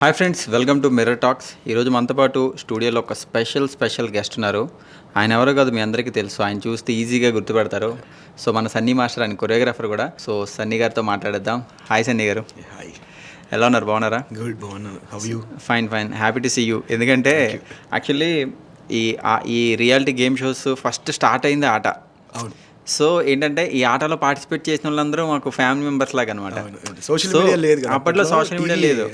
Hi friends, welcome to mirror talks. ఈరోజు మనతో పాటు స్టూడియోలో ఒక స్పెషల్ గెస్ట్ ఉన్నారు. ఆయన ఎవరో కాదు, మీ అందరికీ తెలుసు. ఆయన చూస్తే ఈజీగా గుర్తుపెడతారు. సో మన సన్నీ మాస్టర్, ఆయన కొరియోగ్రాఫర్ కూడా. సో సన్నీ గారితో మాట్లాడేద్దాం. హాయ్ సన్నీ గారు. హాయ్. ఎలా ఉన్నారు? బాగున్నారా? గుడ్, బాగున్నాను. How you? Fine. Happy to see you. ఎందుకంటే యాక్చువల్లీ ఈ reality game shows first start అయింది ఆట. అవును. సో ఏంటంటే ఈ ఆటలో పార్టిసిపేట్ చేసిన వాళ్ళందరూ మాకు ఫ్యామిలీ మెంబర్స్ లాగా అనమాట. సోషల్ మీడియా లేదు కదా అప్పట్లో. సోషల్ మీడియా లేదు.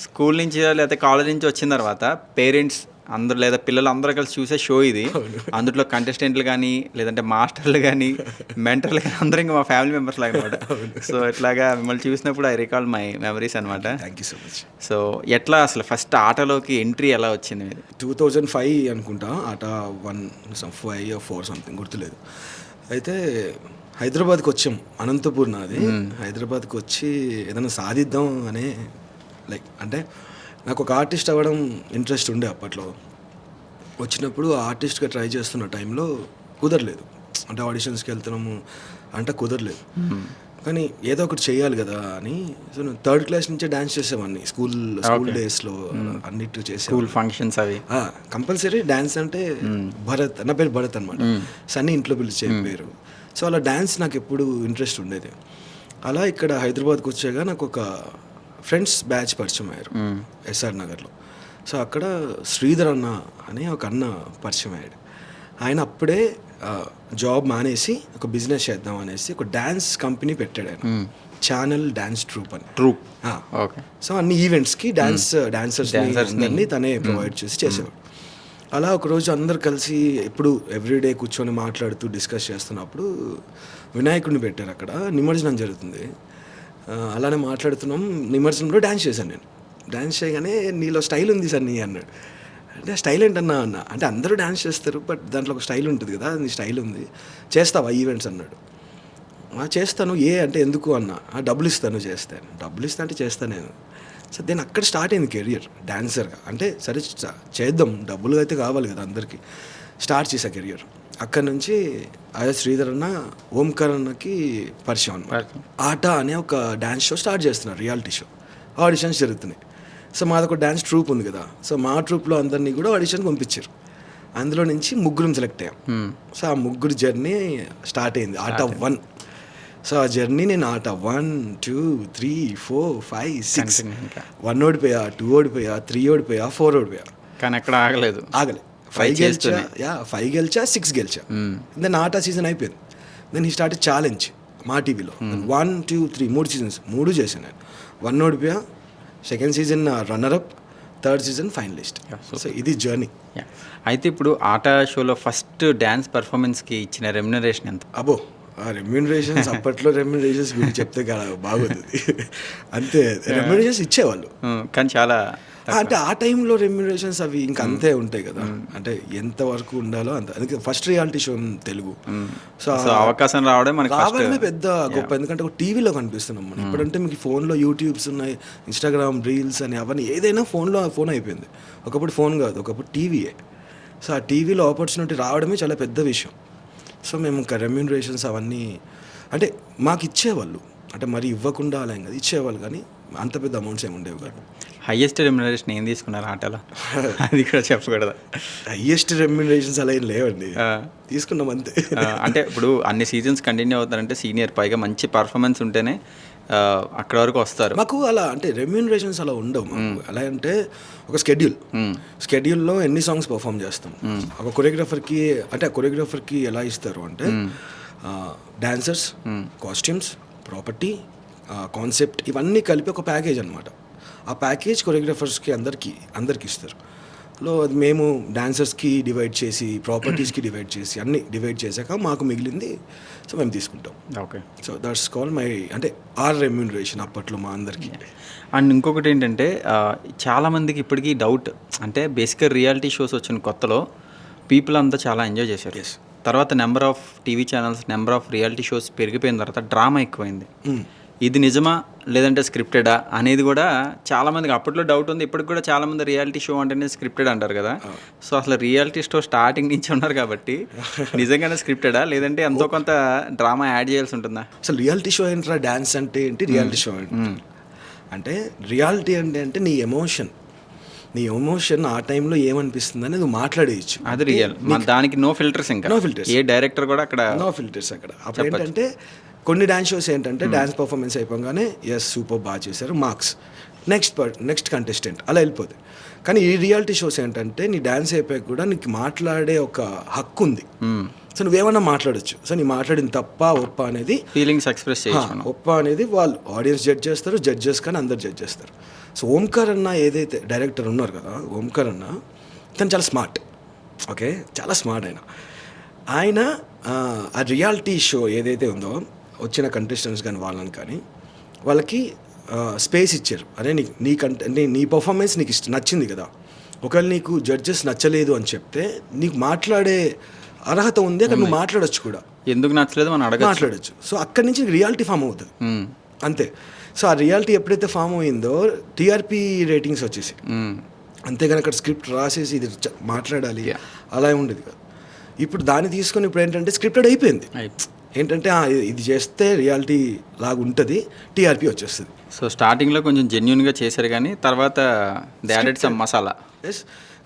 స్కూల్ నుంచి లేకపోతే కాలేజ్ నుంచి వచ్చిన తర్వాత పేరెంట్స్ అందరూ లేదా పిల్లలు అందరూ కలిసి చూసే షో ఇది. అందులో కంటెస్టెంట్లు కానీ లేదంటే మాస్టర్లు కానీ మెంటర్లు కానీ అందరూ ఇంకా మా ఫ్యామిలీ మెంబర్స్ లాగా అనమాట. సో ఇట్లాగా మిమ్మల్ని చూసినప్పుడు ఐ రికాల్ మై మెమరీస్ అనమాట. Thank you so much. So ఎట్లా అసలు ఫస్ట్ ఆటలోకి ఎంట్రీ ఎలా వచ్చింది మీది? 2005 అనుకుంటా. ఆట 1-5 or 4 సంథింగ్ గుర్తులేదు. అయితే హైదరాబాద్కి వచ్చాం. అనంతపూర్ నాది. హైదరాబాద్కి వచ్చి ఏదైనా సాధిద్దాం అనే అంటే నాకు ఒక ఆర్టిస్ట్ అవ్వడం ఇంట్రెస్ట్ ఉండే అప్పట్లో. వచ్చినప్పుడు ఆర్టిస్ట్గా ట్రై చేస్తున్న టైంలో కుదరలేదు. అంటే ఆడిషన్స్కి వెళ్తున్నాము అంటే కుదరలేదు. కానీ ఏదో ఒకటి చేయాలి కదా అని. సో నేను 3rd క్లాస్ నుంచే డ్యాన్స్ చేసేవాడిని. స్కూల్ డేస్లో అన్నిటి చేసే స్కూల్ ఫంక్షన్స్ అవి కంపల్సరీ డ్యాన్స్. అంటే భరత్, నా పేరు భరత్ అనమాట. సన్నీ ఇంట్లో పిలిచే పేరు. సో అలా డ్యాన్స్ నాకు ఎప్పుడు ఇంట్రెస్ట్ ఉండేది. అలా ఇక్కడ హైదరాబాద్కి వచ్చాక నాకు ఒక ఫ్రెండ్స్ బ్యాచ్ పరిచయం అయ్యారు ఎస్ఆర్ నగర్లో. సో అక్కడ శ్రీధర్ అన్న అని ఒక అన్న పరిచయం అయ్యాడు. ఆయన అప్పుడే జాబ్ మానేసి ఒక బిజినెస్ చేద్దాం అనేసి ఒక డ్యాన్స్ కంపెనీ పెట్టాడు ఆయన. ఛానల్ డ్యాన్స్ ట్రూప్ అని. ఓకే. సో అన్ని ఈవెంట్స్కి డాన్సర్స్ అన్ని తనే ప్రొవైడ్ చేసేవాడు. అలా ఒకరోజు అందరు కలిసి ఎప్పుడు ఎవ్రీడే కూర్చొని మాట్లాడుతూ డిస్కస్ చేస్తున్నప్పుడు వినాయకుడిని పెట్టారు అక్కడ. నిమజ్జనం జరుగుతుంది. అలానే మాట్లాడుతున్నాం. నిమజ్జనంలో డ్యాన్స్ చేశాను నేను. డ్యాన్స్ చేయగానే నీలో స్టైల్ ఉంది సన్నీ అన్నాడు. అంటే స్టైల్ ఏంటన్నా అన్న. అంటే అందరూ డ్యాన్స్ చేస్తారు, బట్ దాంట్లో ఒక స్టైల్ ఉంటుంది కదా, నీ స్టైల్ ఉంది, చేస్తావా ఈవెంట్స్ అన్నాడు. చేస్తాను. అంటే ఎందుకు అన్న. డబ్బులు ఇస్తాను చేస్తాను. డబ్బులు ఇస్తా అంటే చేస్తాను నేను. సో నేను అక్కడ స్టార్ట్ అయింది కెరియర్ డాన్సర్గా. అంటే సరే చేద్దాం, డబ్బులు అయితే కావాలి కదా అందరికీ. స్టార్ట్ చేసా కెరియర్. అక్కడ నుంచి అదే శ్రీధర్ అన్న, ఓంకార్ అన్నకి పరిచయం అన్నమాట. ఆట అనే ఒక డ్యాన్స్ షో స్టార్ట్ చేస్తున్నారు, రియాలిటీ షో. ఆడిషన్స్ జరుగుతున్నాయి. సో మాదొక డ్యాన్స్ ట్రూప్ ఉంది కదా. సో మా ట్రూప్లో అందరినీ కూడా ఆడిషన్కి పంపించారు. అందులో నుంచి 3 సెలెక్ట్ అయ్యాం. సో ఆ 3 జర్నీ స్టార్ట్ అయింది, ఆట 1. సో ఆ జర్నీ నేను ఆట 1, 2, 3, 4, 5, 6 1 ఓడిపోయా, 2 ఓడిపోయా, 3 ఓడిపోయా, 4 ఓడిపోయా. కానీ ఎక్కడ ఆగలేదు. 5 గెలిచా, 6 గెలిచా. దెన్ ఆట సీజన్ అయిపోయింది. దెన్ ఈ స్టార్ట్ ఛాలెంజ్ మా టీవీలో. 1, 2, 3 3 సీజన్స్ 3 చేశాను నేను. 1 ఓడిపోయా, 2nd season runner-up, 3rd season finalist. So ఇది జర్నీ. అయితే ఇప్పుడు ఆట షోలో ఫస్ట్ డ్యాన్స్ పర్ఫార్మెన్స్కి ఇచ్చిన రెమ్యునరేషన్ ఎంత? అబ్బో, ఆ రెమ్యూనరేషన్స్ అప్పట్లో రెమ్యూనరేషన్స్ గురించి చెప్తే బాగుంది. అంతే, రెమ్యూనరేషన్స్ ఇచ్చేవాళ్ళు. కానీ చాలా అంటే ఆ టైంలో రెమ్యూనరేషన్స్ అవి ఇంకా అంతే ఉంటాయి కదా. అంటే ఎంత వరకు ఉండాలో అంత. అందుకే first reality show Telugu. So అవకాశం రావడమే పెద్ద గొప్ప. ఎందుకంటే ఒక టీవీలో కనిపిస్తున్నాం మనం. ఇప్పుడంటే మీకు ఫోన్లో యూట్యూబ్స్ ఉన్నాయి, ఇన్స్టాగ్రామ్ రీల్స్ అని అవన్నీ ఏదైనా ఫోన్ అయిపోయింది. ఒకప్పుడు ఫోన్ కాదు, ఒకప్పుడు టీవీయే. సో ఆ టీవీలో ఆపర్చునిటీ రావడమే చాలా పెద్ద విషయం. సో మేము ఇంకా రెమ్యూనరేషన్స్ అవన్నీ అంటే మాకు ఇచ్చేవాళ్ళు. అంటే మరి ఇవ్వకుండా అలా కదా, ఇచ్చేవాళ్ళు. కానీ అంత పెద్ద అమౌంట్స్ ఏమి ఉండేవి కాదు. హైయెస్ట్ రెమ్యునరేషన్ ఏం తీసుకున్నారు ఆటలో? అది కూడా చెప్పకూడదు. హైయెస్ట్ రెమ్యునరేషన్స్ అలా ఏం లేవండి, తీసుకున్నాం అంతే. అంటే ఇప్పుడు అన్ని సీజన్స్ కంటిన్యూ అవుతారంటే సీనియర్, పైగా మంచి పర్ఫార్మెన్స్ ఉంటేనే అక్కడ వరకు వస్తారు. మాకు అలా అంటే రెమ్యూనరేషన్స్ అలా ఉండవు. అలా అంటే ఒక స్కెడ్యూల్లో ఎన్ని సాంగ్స్ పర్ఫామ్ చేస్తాం. ఒక కొరియోగ్రాఫర్కి అంటే ఆ కొరియోగ్రాఫర్కి ఎలా ఇస్తారు అంటే డాన్సర్స్, కాస్ట్యూమ్స్, ప్రాపర్టీ, కాన్సెప్ట్ ఇవన్నీ కలిపి ఒక ప్యాకేజ్ అనమాట. ఆ ప్యాకేజ్ కొరియోగ్రాఫర్స్కి అందరికి ఇస్తారు. అది మేము డాన్సర్స్కి డివైడ్ చేసి, ప్రాపర్టీస్కి డివైడ్ చేసి, అన్నీ డివైడ్ చేశాక మాకు మిగిలింది సో మేము తీసుకుంటాం. Okay. So that's call my అంటే ఆర్ రెమ్యూనరేషన్ అప్పట్లో మా అందరికీ. అండ్ ఇంకొకటి ఏంటంటే చాలామందికి ఇప్పటికీ డౌట్. అంటే బేసిక్గా రియాలిటీ షోస్ వచ్చిన కొత్తలో పీపుల్ అంతా చాలా ఎంజాయ్ చేశారు. తర్వాత number of TV channels, number of reality shows పెరిగిపోయిన తర్వాత డ్రామా ఎక్కువైంది. ఇది నిజమా లేదంటే స్క్రిప్టెడా అనేది కూడా చాలామందికి అప్పట్లో డౌట్ ఉంది. ఇప్పటికి కూడా చాలామంది రియాలిటీ షో అంటేనే స్క్రిప్టెడ్ అంటారు కదా. సో అసలు రియాలిటీ షో స్టార్టింగ్ నుంచి ఉన్నారు కాబట్టి నిజంగానే స్క్రిప్టెడా లేదంటే ఎంతో కొంత డ్రామా యాడ్ చేయాల్సి ఉంటుందా? అసలు రియాలిటీ షో ఏంట్రా, డ్యాన్స్ అంటే ఏంటి, రియాలిటీ షో ఏంటి అంటే రియాలిటీ అంటే నీ ఎమోషన్ ఆ టైంలో ఏమనిపిస్తుంది అనేది నువ్వు మాట్లాడేయచ్చు. అది రియల్. దానికి నో ఫిల్టర్స్, ఇంకా నో ఫిల్టర్స్, ఏ డైరెక్టర్ కూడా అక్కడ నో ఫిల్టర్స్ అక్కడ. అప్పుడు ఏంటంటే కొన్ని డ్యాన్స్ షోస్ ఏంటంటే డ్యాన్స్ పర్ఫార్మెన్స్ అయిపోగానే ఎస్ సూపర్ బాగా చేశారు మార్క్స్, నెక్స్ట్ కంటెస్టెంట్ అలా వెళ్ళిపోతుంది. కానీ ఈ రియాలిటీ షోస్ ఏంటంటే నీ డ్యాన్స్ అయిపోయాక కూడా నీకు మాట్లాడే ఒక హక్కు ఉంది. సో నువ్వేమన్నా మాట్లాడచ్చు. సో నీ మాట్లాడిన తప్ప ఒప్ప అనేది, ఫీలింగ్స్ ఎక్స్ప్రెస్ చేయొచ్చు. ఒప్ప అనేది వాళ్ళు ఆడియన్స్ జడ్జ్ చేస్తారు, జడ్జెస్ కానీ అందరు జడ్జ్ చేస్తారు. సో ఓంకార్ అన్న ఏదైతే డైరెక్టర్ ఉన్నారు కదా, ఓంకార్ అన్న తను చాలా స్మార్ట్. ఓకే, చాలా స్మార్ట్ ఆయన ఆ రియాలిటీ షో ఏదైతే ఉందో వచ్చిన కంటెస్టెంట్స్ కానీ వాళ్ళని కానీ వాళ్ళకి స్పేస్ ఇచ్చారు. అరే నీ పర్ఫార్మెన్స్ నీకు నచ్చింది కదా, ఒకవేళ నీకు జడ్జెస్ నచ్చలేదు అని చెప్తే నీకు మాట్లాడే అర్హత ఉంది, అక్కడ నువ్వు మాట్లాడొచ్చు కూడా. ఎందుకు నచ్చలేదు మనం మాట్లాడచ్చు. సో అక్కడి నుంచి రియాలిటీ ఫామ్ అవుతుంది అంతే. సో ఆ రియాలిటీ ఎప్పుడైతే ఫామ్ అయిందో టీఆర్పీ రేటింగ్స్ వచ్చేసి, అంతేగాని అక్కడ స్క్రిప్ట్ రాసేసి ఇది మాట్లాడాలి అలా ఉండేది కాదు. ఇప్పుడు దాన్ని తీసుకొని ఇప్పుడు ఏంటంటే స్క్రిప్టెడ్ అయిపోయింది. ఏంటంటే ఇది చేస్తే రియాలిటీ లాగా ఉంటుంది, టీఆర్పీ వచ్చేస్తుంది. సో స్టార్టింగ్లో కొంచెం జెన్యున్గా చేశారు, కానీ తర్వాత they added some masala. Yes,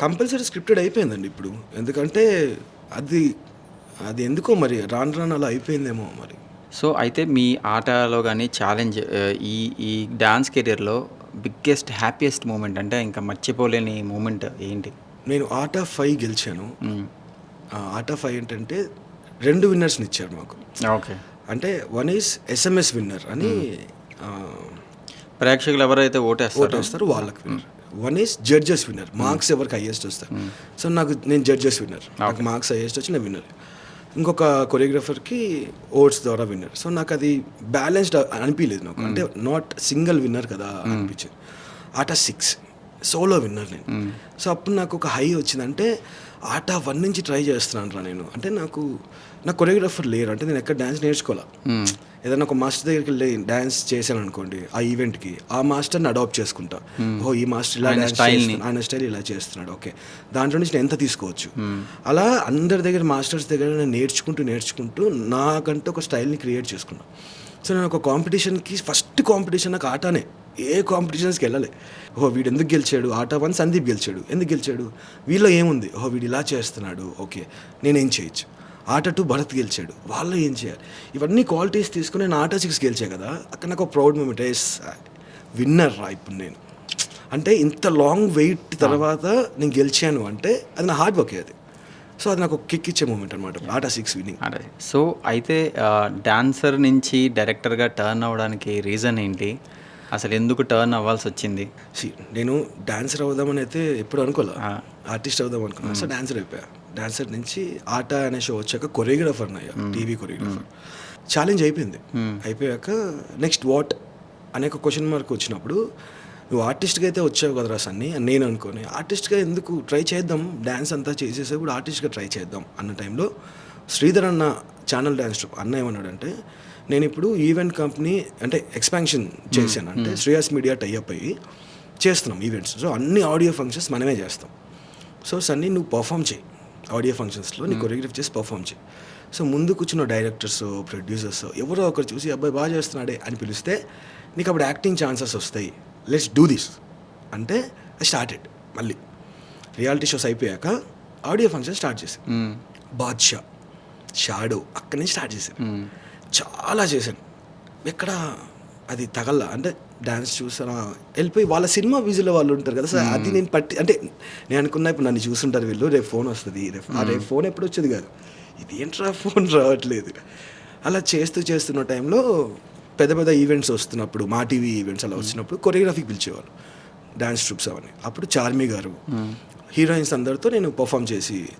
compulsory scripted అయిపోయిందండి ఇప్పుడు. ఎందుకంటే అది ఎందుకో మరి రాను అలా అయిపోయిందేమో మరి. సో అయితే మీ ఆటలో కానీ ఛాలెంజ్, ఈ డాన్స్ కెరియర్లో బిగ్గెస్ట్ హ్యాపీయెస్ట్ మూమెంట్ అంటే ఇంకా మర్చిపోలేని మూమెంట్ ఏంటి? నేను ఆర్ట్ ఆఫ్ 5 గెలిచాను. ఆర్ట్ ఆఫ్ 5 ఏంటంటే 2 విన్నర్స్ని ఇచ్చారు మాకు. ఓకే, అంటే వన్ ఈజ్ SMS విన్నర్ అని ప్రేక్షకులు ఎవరైతే ఓటేస్తారు వాళ్ళకి winner. One is judges winner, marks ఎవరికి హైయెస్ట్ వస్తారు. సో నేను జడ్జెస్ విన్నర్, నాకు మార్క్స్ హైయెస్ట్ వచ్చి నేను విన్నర్. ఇంకొక కొరియోగ్రాఫర్కి ఓట్స్ ద్వారా విన్నర్. సో నాకు అది బ్యాలెన్స్డ్ అనిపించలేదు నాకు, అంటే నాట్ సింగిల్ విన్నర్ కదా అనిపించింది. ఆట 6 సోలో విన్నర్ నేను. సో అప్పుడు నాకు ఒక హై వచ్చిందంటే ఆట 1 నుంచి ట్రై చేస్తున్నాను రా నేను. అంటే నాకు కొరియోగ్రాఫర్ లేరు, అంటే నేను ఎక్కడ డ్యాన్స్ నేర్చుకోవాలా. ఏదైనా ఒక మాస్టర్ దగ్గరికి వెళ్ళి డ్యాన్స్ చేశాను అనుకోండి ఆ ఈవెంట్కి, ఆ మాస్టర్ని అడాప్ట్ చేసుకుంటా. ఈ మాస్టర్ ఇలా డ్యాన్స్ ఆయన స్టైల్ ఇలా చేస్తున్నాడు, ఓకే దాంట్లో నుంచి నేను ఎంత తీసుకోవచ్చు. అలా అందరి దగ్గర మాస్టర్స్ దగ్గర నేను నేర్చుకుంటూ నాకంటూ ఒక స్టైల్ని క్రియేట్ చేసుకున్నాను. సో నేను ఒక కాంపిటీషన్కి, ఫస్ట్ కాంపిటీషన్ నాకు ఆటనే, ఏ కాంపిటీషన్స్కి వెళ్ళాలి. వీడు ఎందుకు గెలిచాడు, ఆట 1 సందీప్ గెలిచాడు, ఎందుకు గెలిచాడు, వీళ్ళలో ఏముంది, వీడు ఇలా చేస్తున్నాడు, ఓకే నేనేం చేయొచ్చు. ఆట 2 భరత్ గెలిచాడు, వాళ్ళు ఏం చేయాలి, ఇవన్నీ క్వాలిటీస్ తీసుకుని నేను ఆట 6 గెలిచా కదా. అక్కడ నాకు ఒక ప్రౌడ్ మూమెంట్, విన్నర్ రా ఇప్పుడు నేను. అంటే ఇంత లాంగ్ వెయిట్ తర్వాత నేను గెలిచాను అంటే అది నా హార్డ్ వర్క్ అది. సో అది నాకు కిక్ ఇచ్చే మూమెంట్ అనమాట ఆట 6 విన్నింగ్. సో అయితే డాన్సర్ నుంచి డైరెక్టర్గా టర్న్ అవ్వడానికి రీజన్ ఏంటి, అసలు ఎందుకు టర్న్ అవ్వాల్సి వచ్చింది? నేను డాన్సర్ అవుదామని అయితే ఎప్పుడు అనుకోలే, ఆర్టిస్ట్ అవుదాం అనుకున్నాను. సో డాన్సర్ అయిపోయా. డాన్సర్ నుంచి ఆట అనే షో వచ్చాక కొరియోగ్రాఫర్ అయ్యా, టీవీ కొరియోగ్రాఫర్. ఛాలెంజ్ అయిపోయింది. అయిపోయాక నెక్స్ట్ వాట్ అనే ఒక క్వశ్చన్ మార్క్ వచ్చినప్పుడు, నువ్వు ఆర్టిస్ట్గా అయితే వచ్చావు కదరా సన్ని అని నేను అనుకోని, ఆర్టిస్ట్గా ఎందుకు ట్రై చేద్దాం, డ్యాన్స్ అంతా చేసేసే కూడా ఆర్టిస్ట్గా ట్రై చేద్దాం అన్న టైంలో శ్రీధర్ అన్న ఛానల్ డ్యాన్స్ ట్రూప్ అన్న ఏమన్నాడంటే, నేను ఇప్పుడు ఈవెంట్ కంపెనీ అంటే ఎక్స్పాన్షన్ చేశాను, అంటే శ్రేయస్ మీడియా టైఅప్ అయ్యి చేస్తున్నాం ఈవెంట్స్. సో అన్ని ఆడియో ఫంక్షన్స్ మనమే చేస్తాం. సో సన్నీ నువ్వు పర్ఫామ్ చేయి ఆడియో ఫంక్షన్స్లో, నీ కొరియోగ్రఫీ చేసి పర్ఫామ్ చేయి. సో ముందు కూర్చున్న డైరెక్టర్స్, ప్రొడ్యూసర్స్ ఎవరో ఒకరు చూసి అబ్బాయి బాగా చేస్తున్నాడే అని పిలిస్తే నీకు అప్పుడు యాక్టింగ్ ఛాన్సెస్ వస్తాయి, లెట్స్ డూ దిస్ అంటే ఐ స్టార్టెడ్. మళ్ళీ రియాలిటీ షోస్ అయిపోయాక ఆడియో ఫంక్షన్ స్టార్ట్ చేశాను. బాద్షా, షాడో అక్కడి నుంచి స్టార్ట్ చేశాను. చాలా చేశాను, ఎక్కడ అది తగల్లా. అంటే డ్యాన్స్ చూసారా వెళ్ళిపోయి వాళ్ళ సినిమా విజులో వాళ్ళు ఉంటారు కదా సార్, అది నేను అంటే నేను అనుకున్నా ఇప్పుడు నన్ను చూస్తుంటారు వీళ్ళు, రేపు ఫోన్ వస్తుంది, రేపు ఫోన్ ఎప్పుడు వచ్చేది కాదు, ఇది ఏంట్రా ఫోన్ రావట్లేదు. అలా చేస్తున్న టైంలో పెద్ద ఈవెంట్స్ వస్తున్నప్పుడు, మా టీవీ ఈవెంట్స్ అలా వచ్చినప్పుడు కొరియోగ్రఫీకి పిలిచేవాళ్ళు డ్యాన్స్ ట్రూప్స్ అవన్నీ. అప్పుడు చార్మి గారు హీరోయిన్స్ అందరితో నేను పర్ఫామ్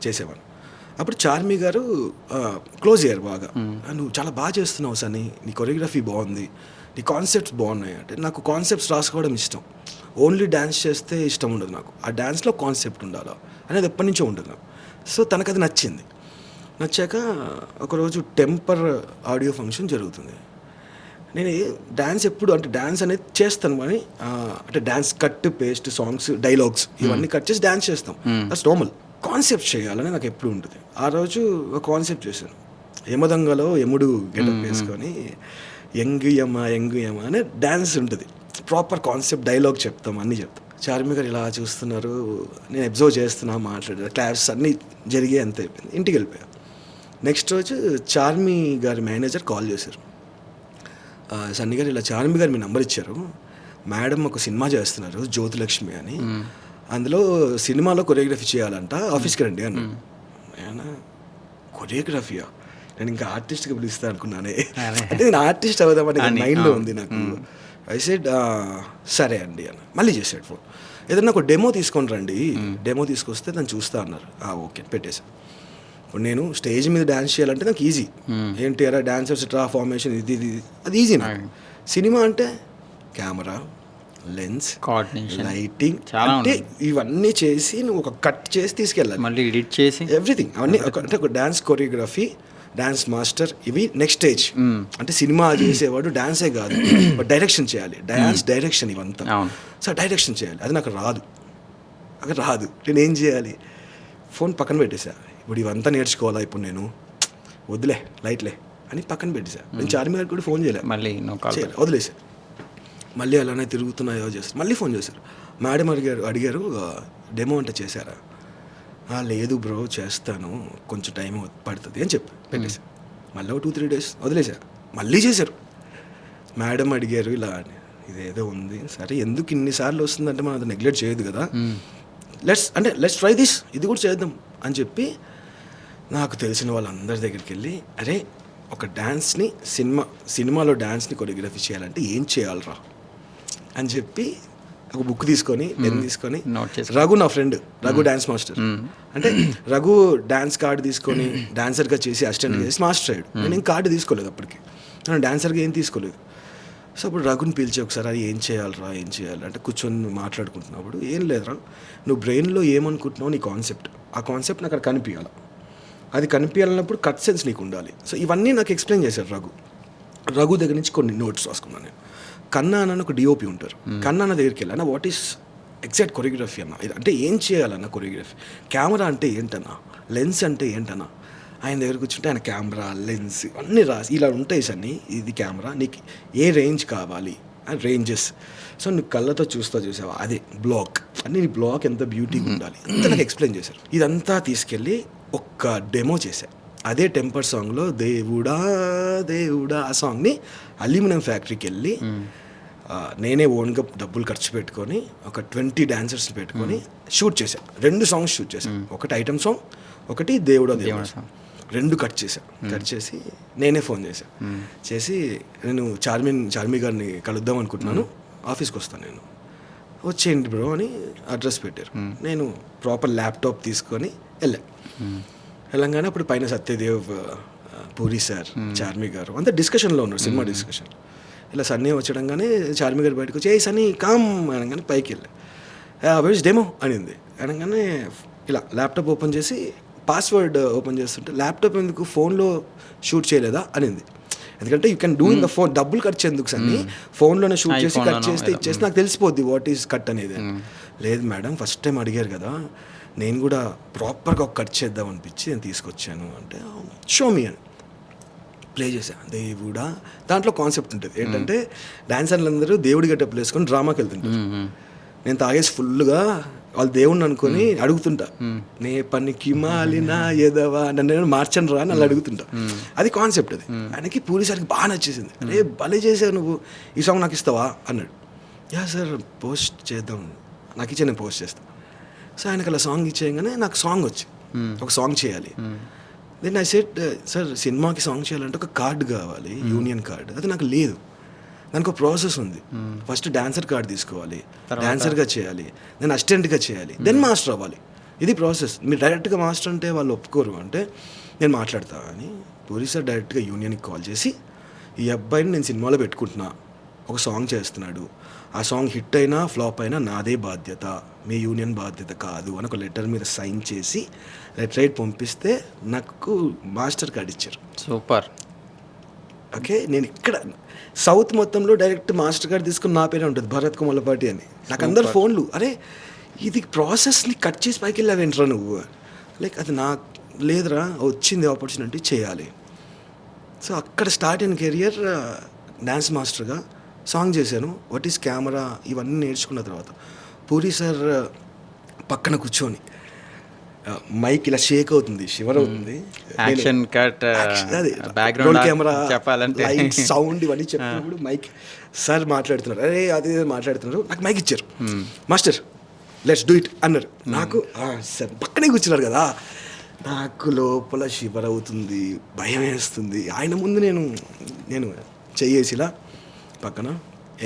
చేసేవాను. అప్పుడు చార్మి గారు క్లోజ్ అయ్యారు బాగా, నువ్వు చాలా బాగా చేస్తున్నావు సని, నీ కొరియోగ్రఫీ బాగుంది, నీ కాన్సెప్ట్స్ బాగున్నాయి. అంటే నాకు కాన్సెప్ట్స్ రాసుకోవడం ఇష్టం, ఓన్లీ డ్యాన్స్ చేస్తే ఇష్టం ఉండదు నాకు, ఆ డ్యాన్స్లో కాన్సెప్ట్ ఉండాలా అనేది ఎప్పటి నుంచో ఉంటుంది నాకు. సో తనకు అది నచ్చాక ఒకరోజు టెంపర్ ఆడియో ఫంక్షన్ జరుగుతుంది. నేను డ్యాన్స్ ఎప్పుడు అంటే డ్యాన్స్ అనేది చేస్తాను కానీ అంటే dance cut paste songs dialogues ఇవన్నీ కట్ చేసి డ్యాన్స్ చేస్తాం, దట్స్ నార్మల్. కాన్సెప్ట్ చేయాలని నాకు ఎప్పుడు ఉంటుంది. ఆ రోజు ఒక కాన్సెప్ట్ చేశాను, యమదంగలో యముడు గెటప్ వేసుకొని యంగు యమ అనే డ్యాన్స్ ఉంటుంది. ప్రాపర్ కాన్సెప్ట్ డైలాగ్ చెప్తాం, అన్నీ చెప్తాం. చార్మి గారు ఇలా చూస్తున్నారు, నేను అబ్జర్వ్ చేస్తున్నా, మాట్లాడారు, క్లాస్ అన్నీ జరిగాయి, అంతే అయిపోయింది. ఇంటికి వెళ్ళిపోయా. నెక్స్ట్ రోజు చార్మి గారి మేనేజర్ కాల్ చేశారు. సన్నీ గారు ఇలా చార్మి గారు మీ నెంబర్ ఇచ్చారు, మేడం ఒక సినిమా చేస్తున్నారు జ్యోతిలక్ష్మి అని, అందులో సినిమాలో కొరియోగ్రఫీ చేయాలంట, ఆఫీస్కి రండి అన్నాడు. నేను కొరియోగ్రఫీయా, నేను ఇంకా ఆర్టిస్ట్గా పిలుస్తాను అనుకున్నానే, అంటే నేను ఆర్టిస్ట్ అవుదామని మైండ్లో ఉంది నాకు. ఐ సెడ్ సరే అండి అన్న. మళ్ళీ చేశాడు ఫోన్, ఏదన్నా ఒక డెమో తీసుకొని రండి, డెమో తీసుకొస్తే నేను చూస్తా అన్నారు. ఓకే పెట్టేశాను. ఇప్పుడు నేను స్టేజ్ మీద డ్యాన్స్ చేయాలంటే నాకు ఈజీ, ఏంటి అలా డాన్సర్స్ ఇట్లా ఫార్మేషన్ ఇది ఇది అది ఈజీ నాకు. సినిమా అంటే కెమెరా, లెన్స్, కోఆర్డినేషన్, లైటింగ్, చాలా అంటే ఇవన్నీ చేసి నువ్వు ఒక కట్ చేసి తీసుకెళ్ళాలి, మళ్ళీ ఎడిట్ చేసి ఎవ్రీథింగ్ అవన్నీ. అంటే ఒక డాన్స్ కొరియోగ్రఫీ, డాన్స్ మాస్టర్, ఇవి నెక్స్ట్ స్టేజ్. అంటే సినిమా చేసేవాడు డాన్సే కాదు, డైరెక్షన్ చేయాలి, డాన్స్ డైరెక్షన్ ఇవంతా. సో డైరెక్షన్ చేయాలి, అది నాకు రాదు. నేను ఏం చేయాలి? ఫోన్ పక్కన పెట్టేసా. ఇప్పుడు ఇవంతా నేర్చుకోవాలా ఇప్పుడు నేను, వద్దులే లైట్లే అని పక్కన పెట్టేసా. నేను చార్మి గారికి కూడా ఫోన్ చేయలే, మళ్ళీ వదిలేసా. మళ్ళీ అలానే తిరుగుతున్నాయో చేస్తారు. మళ్ళీ ఫోన్ చేశారు, మేడం అడిగారు డెమో అంటే చేశారా? లేదు బ్రో చేస్తాను, కొంచెం టైం పడుతుంది అని చెప్పి పెట్టేసా. మళ్ళీ 2-3 days వదిలేసా. మళ్ళీ చేశారు, మేడం అడిగారు ఇలా ఇదేదో ఉంది, సరే ఎందుకు ఇన్నిసార్లు వస్తుందంటే మనం అది నెగ్లెక్ట్ చేయదు కదా, లెట్స్ ట్రై దిస్, ఇది కూడా చేద్దాం అని చెప్పి నాకు తెలిసిన వాళ్ళందరి దగ్గరికి వెళ్ళి, అరే ఒక డ్యాన్స్ని సినిమాలో డ్యాన్స్ని కొరియోగ్రఫీ చేయాలంటే ఏం చేయాలరా అని చెప్పి ఒక బుక్ తీసుకొని పెన్ తీసుకొని, రఘు నా ఫ్రెండ్, రఘు డ్యాన్స్ మాస్టర్, అంటే రఘు డ్యాన్స్ కార్డు తీసుకొని డాన్సర్గా చేసి అసిస్టెంట్గా చేసి మాస్టర్ అయ్యాడు. నేను ఏం కార్డు తీసుకోలేదు అప్పటికి, నేను డాన్సర్గా ఏం తీసుకోలేదు. సో అప్పుడు రఘుని పిలిచి ఒకసారి అది ఏం చేయాలి అంటే కూర్చొని మాట్లాడుకుంటున్నప్పుడు, ఏం లేదురా, నువ్వు బ్రెయిన్లో ఏమనుకుంటున్నావు నీ కాన్సెప్ట్, ఆ కాన్సెప్ట్ నాకు అక్కడ కనిపించాలి, అది కనిపించాలన్నప్పుడు కట్ సెన్స్ నీకు ఉండాలి. సో ఇవన్నీ నాకు ఎక్స్ప్లెయిన్ చేశారు రఘు దగ్గర నుంచి కొన్ని నోట్స్ రాసుకున్నాను నేను. కన్నా అన్న ఒక డిఓపి ఉంటారు, కన్నా అన్న దగ్గరికి వెళ్ళాను, వాట్ ఈస్ ఎగ్జాక్ట్ కొరియోగ్రఫీ అన్న, అంటే ఏం చేయాలన్న కొరియోగ్రఫీ, కెమెరా అంటే ఏంటన్నా, లెన్స్ అంటే ఏంటన్నా. ఆయన దగ్గర కూర్చుంటే ఆయన కెమెరా, లెన్స్ అన్నీ రాసి ఇలా ఉంటాయి సార్, ఇది కెమెరా, నీకు ఏ రేంజ్ కావాలి, రేంజెస్, సో నువ్వు కళ్ళతో చూసావా అదే బ్లాక్, అన్నీ నీ బ్లాక్ ఎంత బ్యూటీగా ఉండాలి అంతా నాకు ఎక్స్ప్లెయిన్ చేశారు. ఇదంతా తీసుకెళ్ళి ఒక్క డెమో చేశాను. అదే టెంపర్ సాంగ్లో దేవుడా దేవుడా ఆ సాంగ్ని అల్యూమినియం ఫ్యాక్టరీకి వెళ్ళి నేనే ఓన్గా డబ్బులు ఖర్చు పెట్టుకొని ఒక 20 డాన్సర్స్ని పెట్టుకొని షూట్ చేశాను. 2 songs షూట్ చేశాను, ఒకటి ఐటమ్ సాంగ్, ఒకటి దేవుడా సాంగ్, 2 కట్ చేసి నేనే ఫోన్ చేసి నేను చార్మి గారిని కలుద్దాం అనుకుంటున్నాను, ఆఫీస్కి వస్తాను, నేను వచ్చేయండి బ్రో అని అడ్రస్ పెట్టారు. నేను ప్రాపర్ ల్యాప్టాప్ తీసుకొని వెళ్ళంగానే అప్పుడు పైన సత్యదేవ్, పూరి సార్, చార్మి గారు అంతా డిస్కషన్లో ఉన్నారు, సినిమా డిస్కషన్. ఇలా సన్నీ వచ్చడంగానే చార్మి గారు బయటకు వచ్చి, ఏ సన్నీ కామ్ అనగానే పైకి వెళ్ళా, వెయిస్ డెమో అనింది. అనగానే ఇలా ల్యాప్టాప్ ఓపెన్ చేసి పాస్వర్డ్ ఓపెన్ చేస్తుంటే, ల్యాప్టాప్ ఎందుకు ఫోన్లో షూట్ చేయలేదా అనింది. ఎందుకంటే you can do in the phone, డబ్బులు ఖర్చు ఎందుకు సన్నీ, ఫోన్లోనే షూట్ చేసి కట్ చేస్తే ఇచ్చేసి నాకు తెలిసిపోద్ది వాట్ ఈస్ కట్ అనేది. లేదు మేడం ఫస్ట్ టైం అడిగారు కదా, నేను కూడా ప్రాపర్గా ఒక కట్ చేద్దాం అనిపించి నేను తీసుకొచ్చాను అంటే, షో మీ అని ప్లే చేశాను. దేవుడా దాంట్లో కాన్సెప్ట్ ఉంటుంది ఏంటంటే, డాన్సర్లు అందరూ దేవుడి గెటప్లు వేసుకొని డ్రామాకి వెళ్తుంటారు. నేను తాగేసి ఫుల్గా వాళ్ళు దేవుడిని అనుకొని అడుగుతుంటా, నే పనికి మాలినా ఎదవా నన్ను మార్చను రా అని అలా అడుగుతుంటా. అది కాన్సెప్ట్. అది ఆయనకి పూరిసరికి బాగా నచ్చేసింది. అరే భలే చేశావు నువ్వు, ఈ సాంగ్ నాకు ఇస్తావా అన్నాడు. యా సార్ పోస్ట్ చేద్దాం, నాకు ఇచ్చే నేను పోస్ట్ చేస్తాను. సో ఆయనకు అలా సాంగ్ ఇచ్చేయగానే నాకు సాంగ్ వచ్చి ఒక సాంగ్ చేయాలి. దెన్ ఐ సెడ్ సార్ సినిమాకి సాంగ్ చేయాలంటే ఒక కార్డు కావాలి, యూనియన్ కార్డు, అది నాకు లేదు, దానికి ఒక ప్రాసెస్ ఉంది. ఫస్ట్ డాన్సర్ కార్డు తీసుకోవాలి, డాన్సర్గా చేయాలి, దెన్ అసిస్టెంట్గా చేయాలి, దెన్ మాస్టర్ అవ్వాలి, ఇది ప్రాసెస్. మీరు డైరెక్ట్గా మాస్టర్ అంటే వాళ్ళు ఒప్పుకోరు, అంటే నేను మాట్లాడతా అని పూరి సార్ డైరెక్ట్గా యూనియన్కి కాల్ చేసి, ఈ అబ్బాయిని నేను సినిమాలో పెట్టుకుంటున్నా, ఒక సాంగ్ చేస్తున్నాడు, ఆ సాంగ్ హిట్ అయినా ఫ్లాప్ అయినా నాదే బాధ్యత, మీ యూనియన్ బాధ్యత కాదు అని ఒక లెటర్ మీద సైన్ చేసి లెటర్ పంపిస్తే నాకు మాస్టర్ కార్డ్ ఇచ్చారు. సూపర్. ఓకే, నేను ఇక్కడ సౌత్ మొత్తంలో డైరెక్ట్ మాస్టర్ కార్డ్ తీసుకుని నా పేరే ఉంటుంది, భరత్ కొమలపాటి అని. నాకు అందరు ఫోన్లు, అరే ఇది ప్రాసెస్ని కట్ చేసి పైకి వెళ్ళావేంట్రా నువ్వు, లైక్ అది నాకు లేదురా, వచ్చింది ఆపర్చునిటీ చేయాలి. సో అక్కడ స్టార్ట్ అయిన కెరియర్ డ్యాన్స్ మాస్టర్గా సాంగ్ చేశాను. వాట్ ఈస్ కెమెరా ఇవన్నీ నేర్చుకున్న తర్వాత పూరి సార్ పక్కన కూర్చొని మైక్ ఇలా షేక్ అవుతుంది, షివర్ అవుతుంది, యాక్షన్ కట్ బ్యాక్గ్రౌండ్ కెమెరా చెప్పాలంటే లైట్ సౌండ్ ఇవన్నీ చెప్పినప్పుడు మైక్ సార్ మాట్లాడుతున్నారు, అరే అది మాట్లాడుతున్నారు, నాకు మైక్ ఇచ్చారు, మాస్టర్ లెట్స్ డూ ఇట్ అన్నారు. నాకు సార్ పక్కనే కూర్చున్నారు కదా, నాకు లోపల షివర్ అవుతుంది, భయం వేస్తుంది. ఆయన ముందు నేను చెయ్యేసిలా పక్కన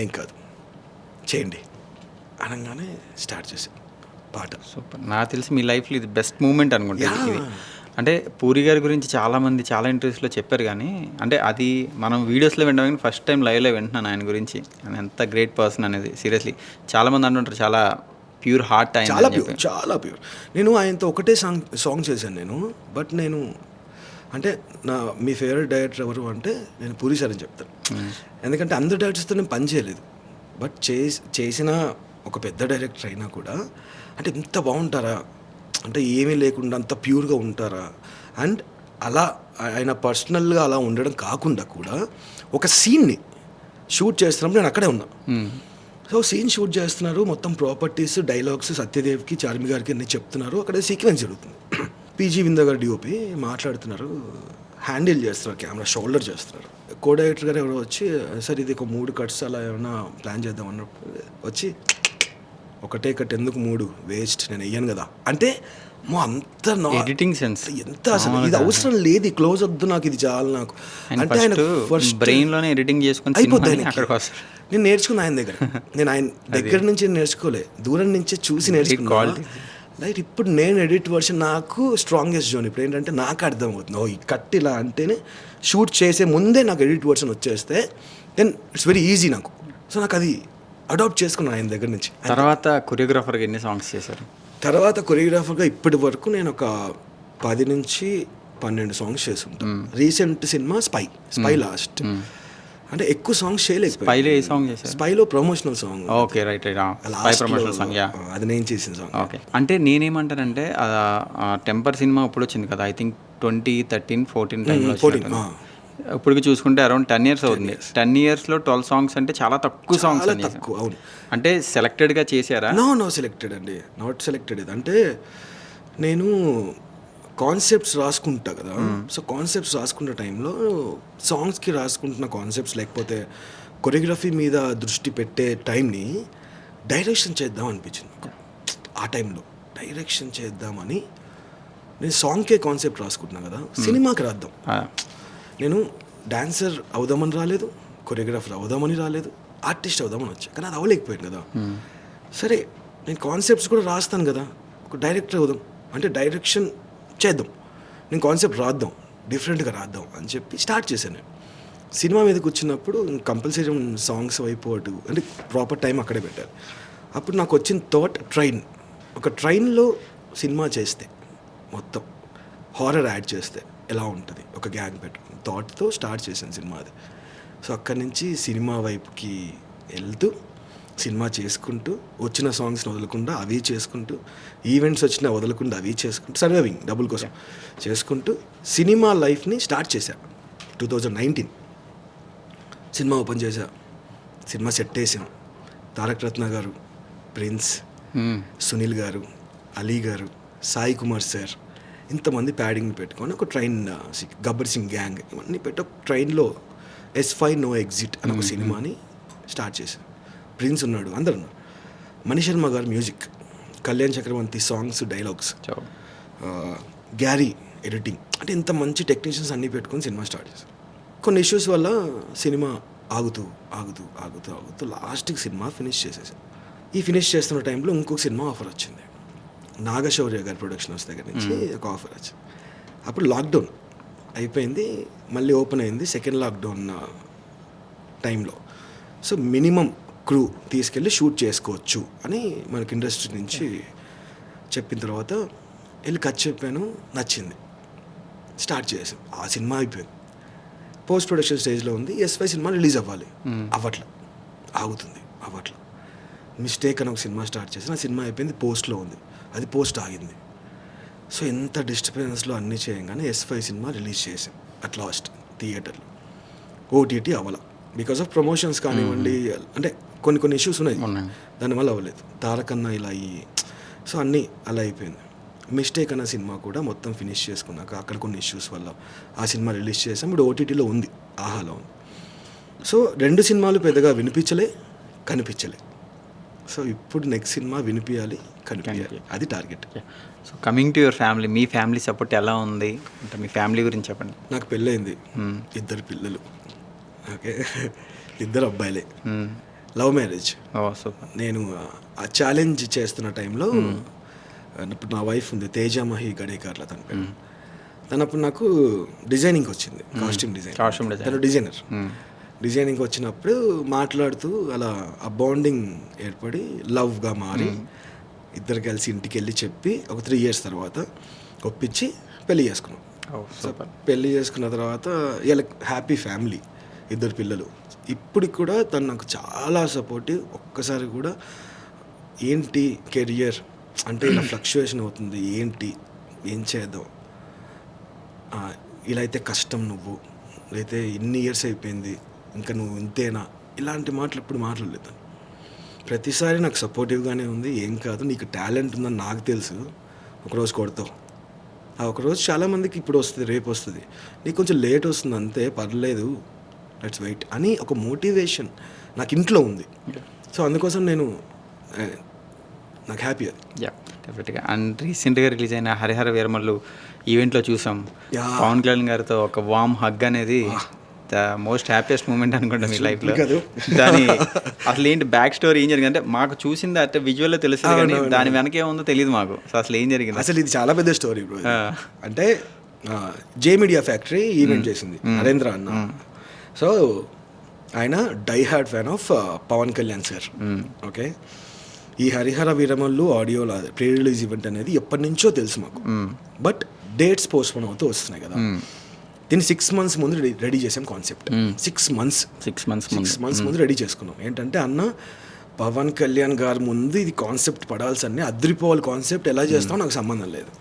ఏం కాదు చేయండి అనగానే స్టార్ట్ చేశాను పాట. సూపర్. నాకు తెలిసి మీ లైఫ్లో ఇది బెస్ట్ మూమెంట్ అనుకుంటా ఇది. అంటే పూరి గారి గురించి చాలామంది చాలా ఇంటర్వ్యూస్లో చెప్పారు, కానీ అంటే అది మనం వీడియోస్లో వినడం ఫస్ట్ టైం లైవ్లో వింటున్నాను ఆయన గురించి. ఆయన ఎంత గ్రేట్ పర్సన్ అనేది సీరియస్లీ చాలామంది అంటుంటారు చాలా ప్యూర్ హార్ట్ ఆయన చాలా ప్యూర్, చాలా ప్యూర్. నేను ఆయనతో ఒకటే సాంగ్ చేశాను నేను. బట్ నేను అంటే మీ ఫేవరెట్ డైరెక్టర్ ఎవరు అంటే నేను పూరి సార్ అని చెప్తాను. ఎందుకంటే అందరు డైరెక్టర్స్తో నేను పని చేయలేదు. బట్ చేసిన ఒక పెద్ద డైరెక్టర్ అయినా కూడా అంటే ఇంత బాగుంటారా, అంటే ఏమీ లేకుండా అంత ప్యూర్గా ఉంటారా. అండ్ అలా ఆయన పర్సనల్గా అలా ఉండడం కాకుండా కూడా ఒక సీన్ని షూట్ చేస్తున్నప్పుడు నేను అక్కడే ఉన్నా. సో సీన్ షూట్ చేస్తున్నారు, మొత్తం ప్రాపర్టీస్ డైలాగ్స్ సత్యదేవ్కి చార్మి గారికి అన్నీ చెప్తున్నారు, అక్కడ సీక్వెన్స్ జరుగుతుంది. పీజీ వింద గారు డిఓపి మాట్లాడుతున్నారు, హ్యాండిల్ చేస్తున్నారు, కెమెరా షోల్డర్ చేస్తున్నారు. కో డైరెక్టర్ గారు ఎవరో వచ్చి సార్ ఇది ఒక 3 కట్స్ అలా ఏమైనా ప్లాన్ చేద్దాం అన్నప్పుడు వచ్చి ఒకటే కట్ ఎందుకు 3 వేస్ట్, నేను వెయ్యాను కదా అంటే అంత ఎడిటింగ్ సెన్స్ ఎంత అసలు ఇది అవసరం లేదు, క్లోజ్ వద్దు నాకు, ఇది చాలు నాకు అంటే ఆయన ఫస్ట్ బ్రెయిన్లోనే ఎడిటింగ్ చేసుకుని అయిపోతాయి. నేను నేర్చుకున్నా ఆయన దగ్గర, నేను ఆయన దగ్గర నుంచి నేర్చుకోలే, దూరం నుంచే చూసి నేర్చుకున్నా. లైక్ ఇప్పుడు నేను ఎడిట్ వర్షన్ నాకు స్ట్రాంగెస్ట్ జోన్. ఇప్పుడు ఏంటంటే నాకు అర్థమవుతుంది, ఈ కట్ ఇలా అంటేనే షూట్ చేసే ముందే నాకు ఎడిట్ వర్షన్ వచ్చేస్తే దెన్ ఇట్స్ వెరీ ఈజీ నాకు. సో నాకు అది అడాప్ట్ చేసుకున్నాను ఆయన దగ్గర నుంచి. తర్వాత కొరియోగ్రాఫర్గా ఎన్ని సాంగ్స్ చేశారు? తర్వాత కొరియోగ్రాఫర్గా ఇప్పటి వరకు నేను ఒక 10 నుంచి 12 సాంగ్స్ చేస్తుంటాను. రీసెంట్ సినిమా స్పై లాస్ట్ అంటే ఎక్కువ సాంగ్స్ చేయలేదు. స్పైలో ఏ సాంగ్ చేశారు? స్పైలో promotional song. Okay right spy promotional song. అది నేను చేసిన సాంగ్. ఓకే. అంటే నేనేమంటానంటే టెంపర్ సినిమా ఇప్పుడు వచ్చింది కదా, ఐ థింక్ 2013-14 టైంలో. ఇప్పటికి చూసుకుంటే అరౌండ్ 10 years అవుతుంది. 10 yearsలో 12 songs అంటే చాలా తక్కువ సాంగ్స్. అవును. అంటే సెలెక్టెడ్గా చేశారా? నో సెలెక్టెడ్ అండి, నాట్ సెలెక్టెడ్. ఇది అంటే నేను కాన్సెప్ట్స్ రాసుకుంటా కదా. సో కాన్సెప్ట్స్ రాసుకున్న టైంలో సాంగ్స్కి రాసుకుంటున్న కాన్సెప్ట్స్ లేకపోతే కొరియోగ్రఫీ మీద దృష్టి పెట్టే టైంని డైరెక్షన్ చేద్దాం అనిపించింది నాకు. ఆ టైంలో డైరెక్షన్ చేద్దామని నేను సాంగ్కే కాన్సెప్ట్ రాసుకుంటున్నా కదా, సినిమాకి రాద్దాం. నేను డాన్సర్ అవుదామని రాలేదు, కొరియోగ్రాఫర్ అవుదామని రాలేదు, ఆర్టిస్ట్ అవుదామని వచ్చా, కానీ అది అవ్వలేకపోయాను కదా. సరే నేను కాన్సెప్ట్స్ కూడా రాస్తాను కదా, ఒక డైరెక్టర్ అవుదాం అంటే డైరెక్షన్ చేద్దాం, నేను కాన్సెప్ట్ రాద్దాం, డిఫరెంట్గా రాద్దాం అని చెప్పి స్టార్ట్ చేశాను. నేను సినిమా మీదకి వచ్చినప్పుడు కంపల్సరీ సాంగ్స్ అయిపోవటు అంటే ప్రాపర్ టైం అక్కడే పెట్టారు. అప్పుడు నాకు వచ్చిన థాట్ ఒక ట్రైన్లో సినిమా చేస్తే మొత్తం హారర్ యాడ్ చేస్తే ఎలా ఉంటుంది, ఒక గ్యాంగ్ పెట్టుకుని థాట్తో స్టార్ట్ చేశాను సినిమా అది. సో అక్కడి నుంచి సినిమా వైపుకి వెళ్తూ సినిమా చేసుకుంటూ వచ్చిన సాంగ్స్ని వదలకుండా అవి చేసుకుంటూ, ఈవెంట్స్ వచ్చినా వదలకుండా అవి చేసుకుంటూ, సర్వైవింగ్ డబ్బుల కోసం చేసుకుంటూ సినిమా లైఫ్ని స్టార్ట్ చేశా. 2019 సినిమా ఓపెన్ చేశా, సినిమా సెట్ వేసాం. తారక రత్న గారు, ప్రిన్స్, సునీల్ గారు, అలీ గారు, సాయి కుమార్ సార్, ఇంతమంది ప్యాడింగ్ పెట్టుకొని ఒక ట్రైన్, గబ్బర్ సింగ్ గ్యాంగ్ ఇవన్నీ పెట్టి ఒక ట్రైన్లో S5 No Exit అని ఒక సినిమాని స్టార్ట్ చేశాను. ప్రిన్స్ ఉన్నాడు, అందరు ఉన్నారు. మణిశర్మ గారు మ్యూజిక్, కళ్యాణ్ చక్రవర్తి సాంగ్స్ డైలాగ్స్, గ్యారీ ఎడిటింగ్, అంటే ఇంత మంచి టెక్నీషియన్స్ అన్నీ పెట్టుకొని సినిమా స్టార్ట్ చేశాను. కొన్ని ఇష్యూస్ వల్ల సినిమా ఆగుతూ లాస్ట్కి సినిమా ఫినిష్ చేసేసాను. ఈ ఫినిష్ చేస్తున్న టైంలో ఇంకొక సినిమా ఆఫర్ వచ్చింది, నాగశౌర్య గారి ప్రొడక్షన్స్ దగ్గర నుంచి ఒక ఆఫర్ వచ్చింది. అప్పుడు లాక్డౌన్ అయిపోయింది, మళ్ళీ ఓపెన్ అయింది సెకండ్ లాక్డౌన్ టైంలో. సో మినిమం క్రూ తీసుకెళ్ళి షూట్ చేసుకోవచ్చు అని మనకి ఇండస్ట్రీ నుంచి చెప్పిన తర్వాత వెళ్ళి ఖర్చు చెప్పాను, నచ్చింది, స్టార్ట్ చేసాం. ఆ సినిమా అయిపోయింది, పోస్ట్ ప్రొడక్షన్ స్టేజ్లో ఉంది. S5 సినిమా రిలీజ్ అవ్వాలి, ఆగుతుంది. మిస్టేక్ అని ఒక సినిమా స్టార్ట్ చేసి ఆ సినిమా అయిపోయింది, పోస్ట్లో ఉంది, అది పోస్ట్ ఆగింది. సో ఎంత డిస్టర్బెన్స్లో అన్నీ చేయగానే S5 సినిమా రిలీజ్ చేసాం అట్ లాస్ట్ థియేటర్లో. OTT అవ్వాల, బికాస్ ఆఫ్ ప్రమోషన్స్ కానివ్వండి, అంటే కొన్ని ఇష్యూస్ ఉన్నాయి, ఉన్నాయి. దానివల్ల అవ్వలేదు. తారకన్నా ఇలా అయ్యి, సో అన్నీ అలా అయిపోయింది. మిస్టేక్ అన్న సినిమా కూడా మొత్తం ఫినిష్ చేసుకున్నాక అక్కడ కొన్ని ఇష్యూస్ వల్ల ఆ సినిమా రిలీజ్ చేసాం. ఇప్పుడు ఓటీటీలో ఉంది, ఆహాలో ఉంది. సో 2 సినిమాలు పెద్దగా కనిపించలే. సో ఇప్పుడు నెక్స్ట్ సినిమా వినిపించాలి, కనిపించాలి, అది target. So coming to your family, me family support ఎలా ఉంది అంటే మీ ఫ్యామిలీ గురించి చెప్పండి. నాకు పెళ్ళయింది, 2 పిల్లలు. ఓకే, 2 అబ్బాయిలే, లవ్ మ్యారేజ్. ఓ సూపర్. నేను ఆ ఛాలెంజ్ చేస్తున్న టైంలో ఇప్పుడు నా వైఫ్ ఉంది, తేజామహి గడేకర్ల తన పేరు. తనప్పుడు నాకు డిజైనింగ్ వచ్చింది, కాస్ట్యూమ్ డిజైన్. తను డిజైనింగ్ వచ్చినప్పుడు మాట్లాడుతూ అలా ఆ బాండింగ్ ఏర్పడి లవ్గా మారి ఇద్దరు కలిసి ఇంటికి వెళ్ళి చెప్పి ఒక 3 years తర్వాత ఒప్పించి పెళ్లి చేసుకున్నాం. పెళ్లి చేసుకున్న తర్వాత వీళ్ళకి హ్యాపీ ఫ్యామిలీ, 2 పిల్లలు. ఇప్పటికి కూడా తను నాకు చాలా సపోర్టివ్. ఒక్కసారి కూడా ఏంటి కెరియర్ అంటే ఇలా ఫ్లక్చుయేషన్ అవుతుంది, ఏంటి ఏం చేద్దాం, ఇలా అయితే కష్టం, నువ్వు అయితే ఇన్ని ఇయర్స్ అయిపోయింది, ఇంకా నువ్వు ఇంతేనా, ఇలాంటి మాటలు ఎప్పుడు మాట్లాడలేదు. ప్రతిసారి నాకు సపోర్టివ్గానే ఉంది. ఏం కాదు, నీకు టాలెంట్ ఉందని నాకు తెలుసు, ఒకరోజు కొడతావు. ఆ ఒకరోజు చాలామందికి ఇప్పుడు వస్తుంది, రేపు వస్తుంది, నీకు కొంచెం లేట్ వస్తుంది అంతే, పర్లేదు, లెట్స్ వెయిట్ అని ఒక మోటివేషన్ నాకు ఇంట్లో ఉంది. సో అందుకోసం నాకు హ్యాపీ అది. డెఫినెట్గా. అండ్ రీసెంట్గా రిలీజ్ అయిన హరిహర వీరమల్లు ఈవెంట్లో చూసాం, పవన్ కళ్యాణ్ గారితో ఒక వామ్ హగ్ అనేది ద మోస్ట్ హ్యాపీయెస్ట్ మూమెంట్ అనుకుంటా మీ లైఫ్లో. దాని అసలు ఏంటి బ్యాక్ స్టోరీ, ఏం జరిగింది అంటే మాకు చూసింది అంటే విజువల్లో తెలుస్తుంది కానీ దాని వెనక ఏముందో తెలియదు మాకు. సో అసలు ఏం జరిగింది? అసలు ఇది చాలా పెద్ద స్టోరీ బ్రో. అంటే జే మీడియా ఫ్యాక్టరీ ఈవెంట్ చేసింది నరేంద్ర అన్న. సో ఆయన die hard fan of Pawan Kalyan sir. Okay, ఈ హరిహర వీరమల్లు ఆడియోలో ప్రీ రిలీజ్ ఈవెంట్ అనేది ఎప్పటి నుంచో తెలుసు మాకు, బట్ డేట్స్ పోస్ట్పోన్ అవుతూ వస్తున్నాయి కదా. దీన్ని 6 months ముందు రెడీ చేసాం కాన్సెప్ట్. 6 months ముందు రెడీ చేసుకున్నాం. ఏంటంటే అన్న పవన్ కళ్యాణ్ గారి ముందు ఇది కాన్సెప్ట్ పడాల్సి అద్రిపోవాలి, కాన్సెప్ట్ ఎలా చేస్తామో నాకు సంబంధం లేదు,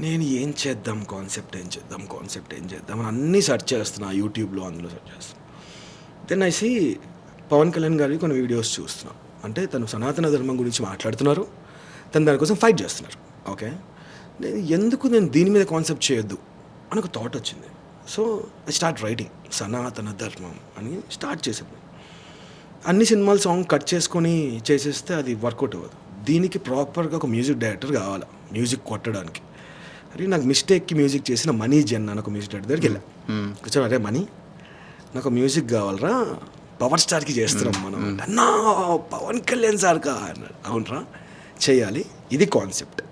నేను ఏం చేద్దాం కాన్సెప్ట్ ఏం చేద్దాం అని అన్నీ సెర్చ్ చేస్తున్నా యూట్యూబ్లో, అందులో సెర్చ్ చేస్తున్నా. Then I see Pawan Kalyan గారి కొన్ని వీడియోస్ చూస్తున్నాం. అంటే తను సనాతన ధర్మం గురించి మాట్లాడుతున్నారు, తను దానికోసం ఫైట్ చేస్తున్నారు. ఓకే, నేను దీని మీద కాన్సెప్ట్ చేయొద్దు అని ఒక థాట్ వచ్చింది. సో ఐ స్టార్ట్ రైటింగ్ సనాతన ధర్మం అని స్టార్ట్ చేసాను. అన్ని సినిమాలు సాంగ్ కట్ చేసుకొని చేసేస్తే అది వర్కౌట్ అవ్వదు. దీనికి ప్రాపర్గా ఒక మ్యూజిక్ డైరెక్టర్ కావాలి మ్యూజిక్ కొట్టడానికి. అరే నాకు మిస్టేక్కి మ్యూజిక్ చేసిన మనీ జెన్ అని ఒక మ్యూజిక్ డైరెక్టర్ దగ్గరికి వెళ్ళా. కూర్చొని, అరే మనీ నాకు మ్యూజిక్ కావాలరా, పవర్ స్టార్కి చేస్తున్నాం మనం. అన్నా పవన్ కళ్యాణ్ సార్కా అన్నాడు. అవునరా చేయాలి, ఇది కాన్సెప్ట్.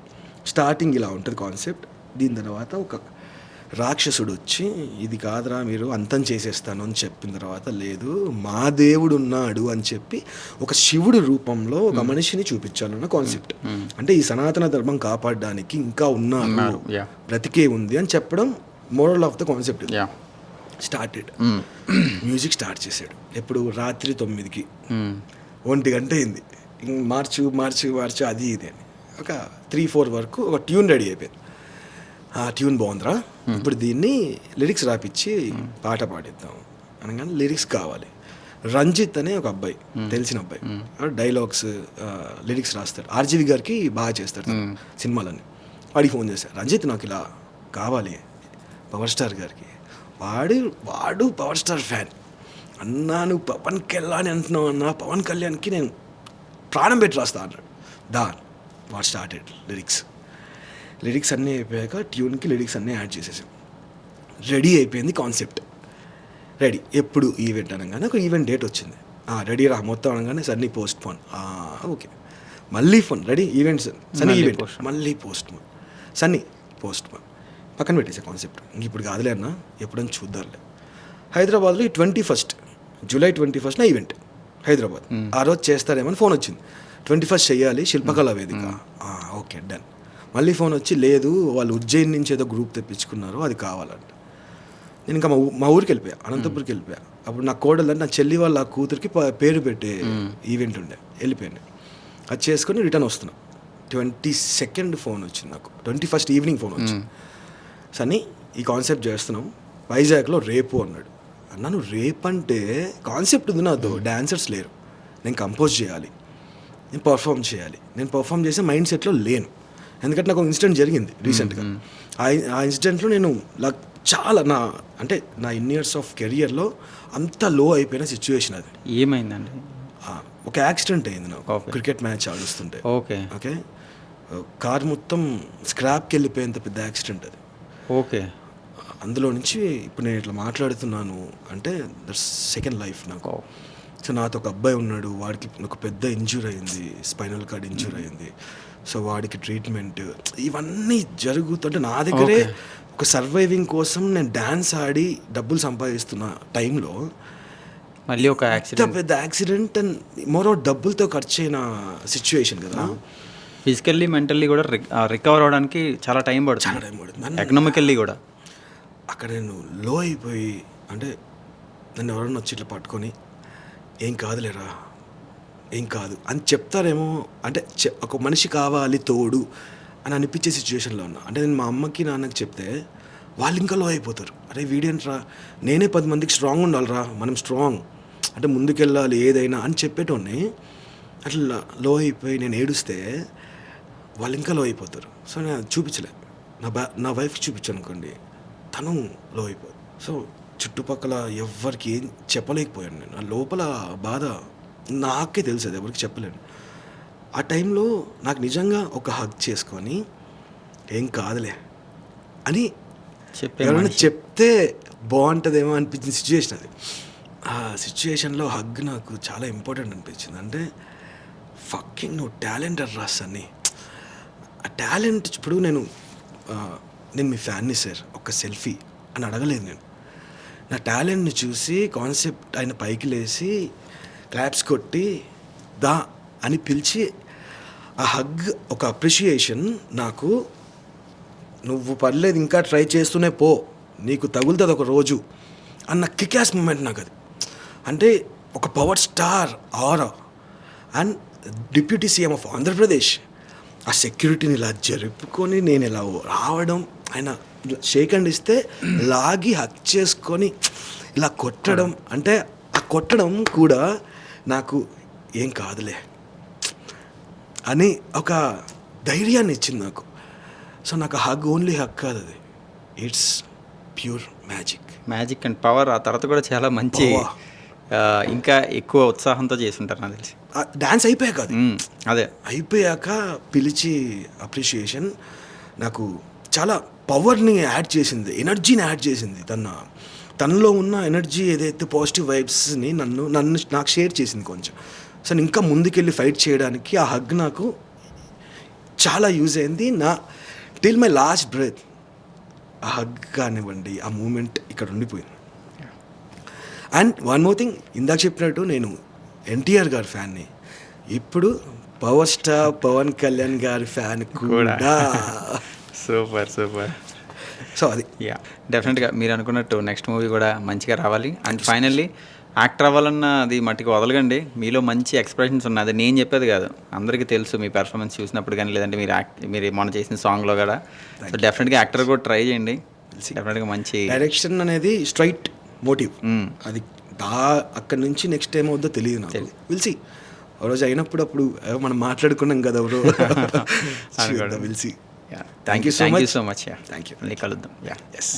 స్టార్టింగ్ ఇలా ఉంటుంది కాన్సెప్ట్. దీని తర్వాత ఒక రాక్షసుడు వచ్చి ఇది కాదురా మీరు అంతం చేసేస్తాను అని చెప్పిన తర్వాత, లేదు మా దేవుడు ఉన్నాడు అని చెప్పి ఒక శివుడు రూపంలో ఒక మనిషిని చూపించాలన్న కాన్సెప్ట్. అంటే ఈ సనాతన ధర్మం కాపాడడానికి ఇంకా ఉన్నారు, బ్రతికే ఉంది అని చెప్పడం moral of the concept. Started music start చేశాడు. ఎప్పుడు రాత్రి 9కి 1 గంట అయింది. మార్చు అది ఇది అని ఒక 3-4 వరకు ఒక ట్యూన్ రెడీ అయిపోయింది. ఆ ట్యూన్ బాగుందిరా, ఇప్పుడు దీన్ని లిరిక్స్ రాపిచ్చి పాట పాడిద్దాం అనగానే లిరిక్స్ కావాలి. రంజిత్ అనే ఒక అబ్బాయి, తెలిసిన అబ్బాయి, డైలాగ్స్ లిరిక్స్ రాస్తాడు. ఆర్జీవి గారికి బాగా చేస్తాడు సినిమాలన్నీ. వాడికి ఫోన్ చేశాడు, రంజిత్ నాకు ఇలా కావాలి పవర్ స్టార్ గారికి. వాడు పవర్ స్టార్ ఫ్యాన్. అన్నా నువ్వు పవన్ కళ్యాణ్ అంటున్నావు అన్నా, పవన్ కళ్యాణ్కి నేను ప్రాణం పెట్టి రాస్తా అన్నాడు. వాట్ స్టార్టెడ్ లిరిక్స్ అన్నీ అయిపోయాక ట్యూన్కి లిరిక్స్ అన్నీ యాడ్ చేసేసాం. రెడీ అయిపోయింది కాన్సెప్ట్. రెడీ. ఎప్పుడు ఈవెంట్ అనగానే ఒక ఈవెంట్ డేట్ వచ్చింది. రెడీ రా మొత్తం అనగానే సన్నీ పోస్ట్ పోన్. ఓకే, మళ్ళీ phone ready events, Sunny event మళ్ళీ postpone, Sunny postpone, పక్కన పెట్టేసే కాన్సెప్ట్. ఇంక ఇప్పుడు కాదులే అన్న, ఎప్పుడని చూద్దాంలే. హైదరాబాద్లో 21st July 21st event Hyderabad. ఆ రోజు చేస్తారేమని ఫోన్ వచ్చింది. 21st చెయ్యాలి, శిల్పకళా వేదిక. Okay done. మళ్ళీ ఫోన్ వచ్చి, లేదు వాళ్ళు ఉజ్జయిన్ నుంచి ఏదో గ్రూప్ తెప్పించుకున్నారు, అది కావాలంట. నేను ఇంకా మా ఊరికి వెళ్ళిపోయా, అనంతపురికి వెళ్ళిపోయా. అప్పుడు నా కోడలు అంటే నా చెల్లి వాళ్ళ కూతురికి పేరు పెట్టే ఈవెంట్ ఉండే, వెళ్ళిపోయాను. అది చేసుకొని రిటర్న్ వస్తున్నా. 22nd ఫోన్ వచ్చింది నాకు, 21st ఈవినింగ్ ఫోన్ వచ్చింది. సన్నీ ఈ కాన్సెప్ట్ చేస్తున్నాం వైజాగ్లో రేపు అన్నాడు. అన్నాను రేపంటే కాన్సెప్ట్ ఉంది నాతో, డాన్సర్స్ లేరు, నేను కంపోజ్ చేయాలి, నేను పర్ఫామ్ చేయాలి. నేను పర్ఫామ్ చేసే మైండ్ సెట్లో లేను, ఎందుకంటే నాకు ఒక ఇన్సిడెంట్ జరిగింది రీసెంట్గా. ఆ ఇన్సిడెంట్లో నేను చాలా నా ఇయర్స్ ఆఫ్ కెరియర్లో అంత లో అయిపోయిన సిచ్యువేషన్ అది. ఏమైందండి? ఒక యాక్సిడెంట్ అయింది నాకు, క్రికెట్ మ్యాచ్ ఆడుస్తుంటే. ఓకే కార్ మొత్తం స్క్రాప్కి వెళ్ళిపోయేంత పెద్ద యాక్సిడెంట్ అది. ఓకే. అందులో నుంచి ఇప్పుడు నేను ఇట్లా మాట్లాడుతున్నాను అంటే దట్స్ సెకండ్ లైఫ్ నాకు. సో నాతో ఒక అబ్బాయి ఉన్నాడు, వాడికి ఒక పెద్ద ఇంజ్యూర్ అయింది, స్పైనల్ కార్డ్ ఇంజ్యూర్ అయింది. సో వాడికి ట్రీట్మెంట్ ఇవన్నీ జరుగుతుంటే నా దగ్గరే ఒక సర్వైవింగ్ కోసం నేను డ్యాన్స్ ఆడి డబ్బులు సంపాదిస్తున్న టైంలో మళ్ళీ ఒక యాక్సిడెంట్, పెద్ద యాక్సిడెంట్ అండ్ మరో డబ్బులతో ఖర్చు అయిన సిచ్యువేషన్ కదా. ఫిజికల్లీ మెంటల్లీ కూడా రికవర్ అవడానికి చాలా టైం పడుతుంది, ఎకనామికల్లీ కూడా. అక్కడ నేను లో అయిపోయి అంటే నన్ను ఎవరన్నా వచ్చి ఇట్లా పట్టుకొని ఏం కాదులేరా, ఏం కాదు అని చెప్తారేమో, అంటే ఒక మనిషి కావాలి తోడు అని అనిపించే సిచ్యువేషన్లో ఉన్నా. అంటే నేను మా అమ్మకి నాన్నకి చెప్తే వాళ్ళు ఇంకా లో అయిపోతారు. అరే వీడేంట్రా, నేనే 10 మందికి స్ట్రాంగ్ ఉండాలిరా, మనం స్ట్రాంగ్ అంటే ముందుకెళ్ళాలి ఏదైనా అని చెప్పేటోని అట్లా లో అయిపోయి నేను ఏడుస్తే వాళ్ళు ఇంకా లో అయిపోతారు. సో నేను చూపించలే, నా వైఫ్కి చూపించాను అనుకోండి, తను లో అయిపోదు. సో చుట్టుపక్కల ఎవరికి ఏం చెప్పలేకపోయాను నేను. ఆ లోపల బాధ నాకే తెలుసు, అది ఎవరికి చెప్పలేను. ఆ టైంలో నాకు నిజంగా ఒక హగ్ చేసుకొని ఏం కాదులే అని ఎవరైనా చెప్తే బాగుంటుందేమో అనిపించిన సిచ్యువేషన్ అది. ఆ సిచ్యువేషన్లో హగ్ నాకు చాలా ఇంపార్టెంట్ అనిపించింది. అంటే ఫక్కింగ్ నువ్వు టాలెంటెడ్ రాస్ అని. ఆ టాలెంట్ ఇప్పుడు నేను మీ ఫ్యాన్ని సార్ ఒక సెల్ఫీ అని అడగలేదు నేను. నా టాలెంట్ని చూసి కాన్సెప్ట్ ఆయన పైకి లేసి క్లాప్స్ కొట్టి దా అని పిలిచి ఆ హగ్ ఒక అప్రిషియేషన్ నాకు, నువ్వు పర్లేదు ఇంకా ట్రై చేస్తూనే పో, నీకు తగులుతుంది ఒక రోజు అన్న కిక్యాస్ మూమెంట్ నాకు అది. అంటే ఒక power star aura and deputy CM of Andhra Pradesh ఆ సెక్యూరిటీని ఇలా జరుపుకొని నేను ఇలా రావడం, ఆయన షేక్ హ్యాండ్ ఇస్తే లాగి హక్ చేసుకొని ఇలా కొట్టడం, అంటే ఆ కొట్టడం కూడా నాకు ఏం కాదులే అని ఒక ధైర్యాన్ని ఇచ్చింది నాకు. సో నాకు హగ్ ఓన్లీ హగ్ కాదు, అది it's pure magic and power. ఆ తర్వాత కూడా చాలా మంచి ఇంకా ఎక్కువ ఉత్సాహంతో చేస్తుంటారు నాకు తెలిసి. డ్యాన్స్ అయిపోయాక అది అదే అయిపోయాక పిలిచి అప్రిషియేషన్ నాకు చాలా పవర్ని యాడ్ చేసింది, ఎనర్జీని యాడ్ చేసింది. తనలో ఉన్న ఎనర్జీ ఏదైతే పాజిటివ్ వైబ్స్ని నాకు షేర్ చేసింది కొంచెం. సో నేను ఇంకా ముందుకెళ్ళి ఫైట్ చేయడానికి ఆ హగ్ నాకు చాలా యూజ్ అయింది. టిల్ మై లాస్ట్ బ్రెత్ ఆ హగ్ కానివ్వండి, ఆ మూమెంట్ ఇక్కడ ఉండిపోయింది. అండ్ వన్ మోర్ థింగ్, ఇందాక చెప్పినట్టు నేను ఎన్టీఆర్ గారి ఫ్యాన్ని, ఇప్పుడు పవర్ స్టార్ పవన్ కళ్యాణ్ గారి ఫ్యాన్ కూడా. సూపర్. సో అది డెఫినెట్గా మీరు అనుకున్నట్టు నెక్స్ట్ మూవీ కూడా మంచిగా రావాలి. అండ్ ఫైనల్లీ యాక్టర్ అవ్వాలన్న అది మట్టికి వదలగండి, మీలో మంచి ఎక్స్ప్రెషన్స్ ఉన్నాయి. అది నేను చెప్పేది కాదు, అందరికీ తెలుసు మీ పెర్ఫార్మెన్స్ చూసినప్పుడు కానీ, లేదంటే మీరు మొన్న చేసిన సాంగ్లో కూడా. సో డెఫినెట్గా యాక్టర్ కూడా ట్రై చేయండి, డెఫినెట్గా మంచి డైరెక్షన్ అనేది స్ట్రైట్ మోటివ్. అది అక్కడ నుంచి నెక్స్ట్ టైం అవుద్దో తెలియదు నాకు, విల్సి ఆ రోజు అయినప్పుడు అప్పుడు మనం మాట్లాడుకున్నాం కదా ఎవరు. విల్సి. Thank you so much. Thank you. మళ్ళీ కలుద్దాం. ఎస్.